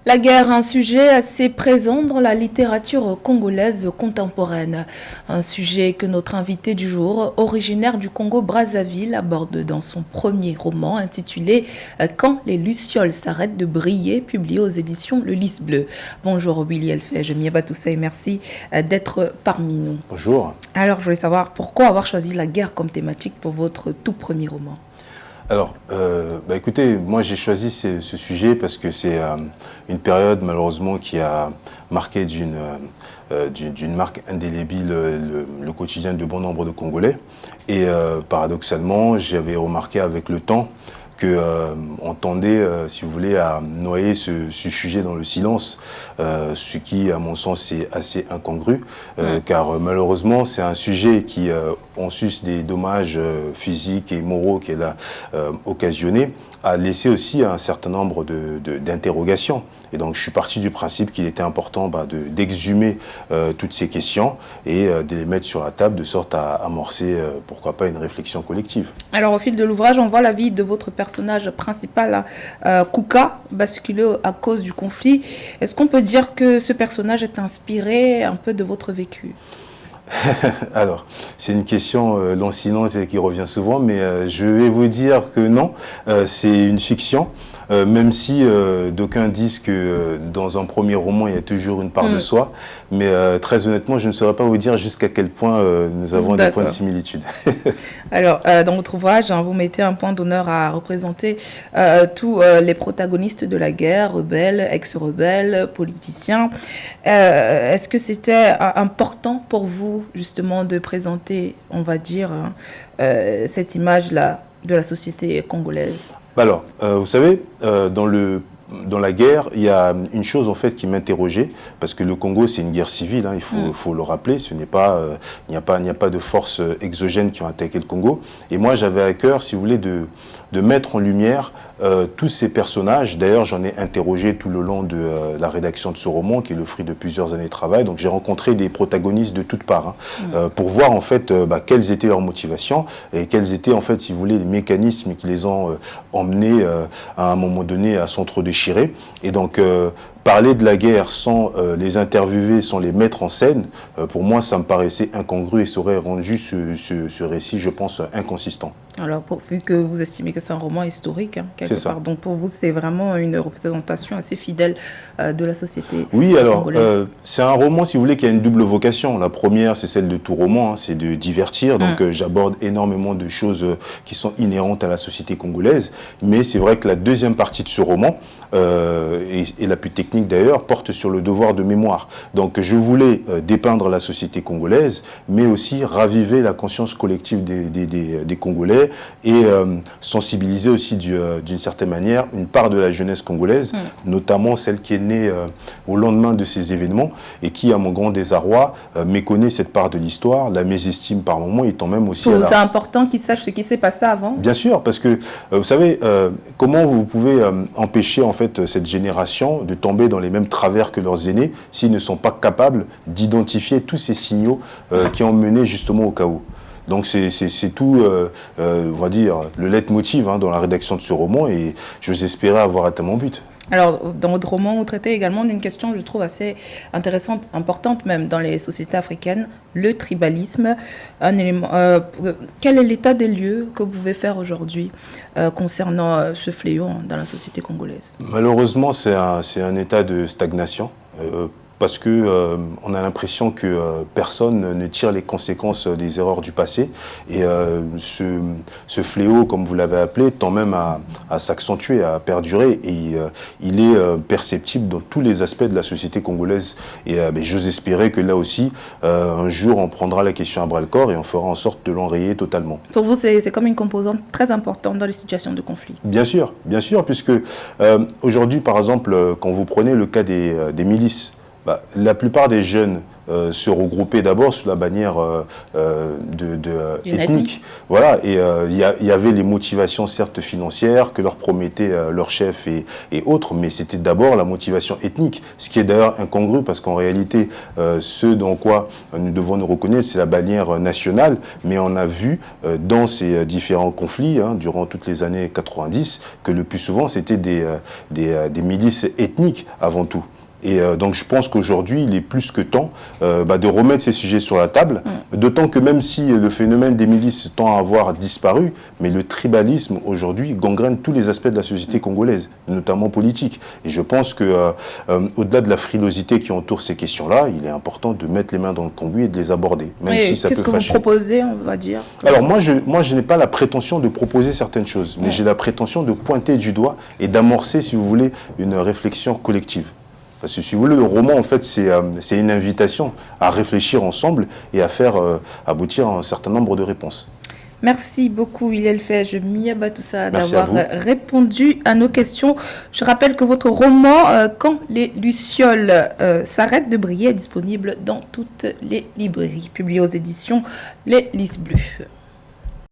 La guerre, un sujet assez présent dans la littérature congolaise contemporaine. Un sujet que notre invité du jour, originaire du Congo-Brazzaville, aborde dans son premier roman intitulé « Quand les lucioles s'arrêtent de briller », publié aux éditions Le Lys Bleu. Bonjour Willy Elfège, Mieba Toussa et merci d'être parmi nous. Bonjour. Alors, je voulais savoir pourquoi avoir choisi la guerre comme thématique pour votre tout premier roman. Alors, écoutez, moi j'ai choisi ce sujet parce que c'est une période malheureusement qui a marqué d'une marque indélébile le quotidien de bon nombre de Congolais. Et paradoxalement, j'avais remarqué avec le temps qu'on tendait, si vous voulez, à noyer ce sujet dans le silence, ce qui, à mon sens, est assez incongru, car malheureusement, c'est un sujet qui, en sus des dommages physiques et moraux qu'elle a occasionnés, a laissé aussi un certain nombre d'interrogations. Et donc, je suis parti du principe qu'il était important d'exhumer toutes ces questions et de les mettre sur la table de sorte à amorcer, pourquoi pas, une réflexion collective. Alors, au fil de l'ouvrage, on voit la vie de votre personnage principal, Kouka, basculer à cause du conflit. Est-ce qu'on peut dire que ce personnage est inspiré un peu de votre vécu ? Alors, c'est une question lancinante et qui revient souvent, mais je vais vous dire que non, c'est une fiction. Même si d'aucuns disent que dans un premier roman, il y a toujours une part de soi. Mais très honnêtement, je ne saurais pas vous dire jusqu'à quel point nous avons des points de similitude. Alors, dans votre ouvrage, vous mettez un point d'honneur à représenter tous les protagonistes de la guerre, rebelles, ex-rebelles, politiciens. Est-ce que c'était important pour vous, justement, de présenter, on va dire, cette image-là de la société congolaise ? Alors, vous savez, dans la guerre, il y a une chose en fait qui m'interrogeait, parce que le Congo c'est une guerre civile, hein, il faut le rappeler, il n'y a pas de forces exogènes qui ont attaqué le Congo. Et moi j'avais à cœur, si vous voulez, de mettre en lumière tous ces personnages. D'ailleurs, j'en ai interrogé tout le long de la rédaction de ce roman, qui est le fruit de plusieurs années de travail. Donc, j'ai rencontré des protagonistes de toutes parts, pour voir en fait quelles étaient leurs motivations et quels étaient en fait, si vous voulez, les mécanismes qui les ont emmenés à un moment donné à s'entre-déchirer. Et donc, parler de la guerre sans les interviewer, sans les mettre en scène, pour moi, ça me paraissait incongru et ça aurait rendu ce récit, je pense, inconsistant. Alors, vu que vous estimez que c'est un roman historique, hein, quelque part, donc pour vous, c'est vraiment une représentation assez fidèle de la société Oui, alors, congolaise. c'est un roman, si vous voulez, qui a une double vocation. La première, c'est celle de tout roman, hein, c'est de divertir. Donc, j'aborde énormément de choses qui sont inhérentes à la société congolaise. Mais c'est vrai que la deuxième partie de ce roman, et la plus technique d'ailleurs, porte sur le devoir de mémoire. Donc, je voulais dépeindre la société congolaise, mais aussi raviver la conscience collective des Congolais et sensibiliser aussi d'une certaine manière une part de la jeunesse congolaise, notamment celle qui est née au lendemain de ces événements et qui, à mon grand désarroi, méconnaît cette part de l'histoire, la mésestime par moments, étant même aussi... C'est important qu'ils sachent ce qui s'est passé avant. Bien sûr, parce que, vous savez, comment vous pouvez empêcher en fait cette génération de tomber dans les mêmes travers que leurs aînés s'ils ne sont pas capables d'identifier tous ces signaux qui ont mené justement au chaos. Donc c'est tout, on va dire, le leitmotiv dans la rédaction de ce roman et j'ose espérer avoir atteint mon but. Alors, dans votre roman, vous traitez également d'une question, je trouve, assez intéressante, importante même dans les sociétés africaines, le tribalisme. Un élément, quel est l'état des lieux que vous pouvez faire aujourd'hui concernant ce fléau dans la société congolaise ? Malheureusement, c'est un état de stagnation. Parce que on a l'impression que personne ne tire les conséquences des erreurs du passé et ce fléau, comme vous l'avez appelé, tend même à s'accentuer, à perdurer et il est perceptible dans tous les aspects de la société congolaise et j'ose espérer que là aussi un jour on prendra la question à bras-le-corps et on fera en sorte de l'enrayer totalement. Pour vous, c'est comme une composante très importante dans les situations de conflit. Bien sûr, puisque aujourd'hui, par exemple, quand vous prenez le cas des milices, la plupart des jeunes se regroupaient d'abord sous la bannière ethnique. Voilà, et il y avait les motivations certes financières que leur promettaient leurs chefs et autres, mais c'était d'abord la motivation ethnique, ce qui est d'ailleurs incongru parce qu'en réalité, ce dans quoi nous devons nous reconnaître, c'est la bannière nationale, mais on a vu dans ces différents conflits, durant toutes les années 90, que le plus souvent c'était des milices ethniques avant tout. Et donc je pense qu'aujourd'hui, il est plus que temps de remettre ces sujets sur la table, d'autant que même si le phénomène des milices tend à avoir disparu, mais le tribalisme aujourd'hui gangrène tous les aspects de la société congolaise, notamment politique. Et je pense que au-delà de la frilosité qui entoure ces questions-là, il est important de mettre les mains dans le cambouis et de les aborder, même si ça peut fâcher. Qu'est-ce que vous proposez, on va dire? Alors moi, je n'ai pas la prétention de proposer certaines choses, mais j'ai la prétention de pointer du doigt et d'amorcer, si vous voulez, une réflexion collective. Parce que si vous voulez, le roman, en fait, c'est une invitation à réfléchir ensemble et à faire aboutir un certain nombre de réponses. Merci beaucoup, Hillel Fej Miyabatoussa, d'avoir répondu à nos questions. Je rappelle que votre roman, Quand les Lucioles s'arrêtent de briller, est disponible dans toutes les librairies, publié aux éditions Les Lys Bleus.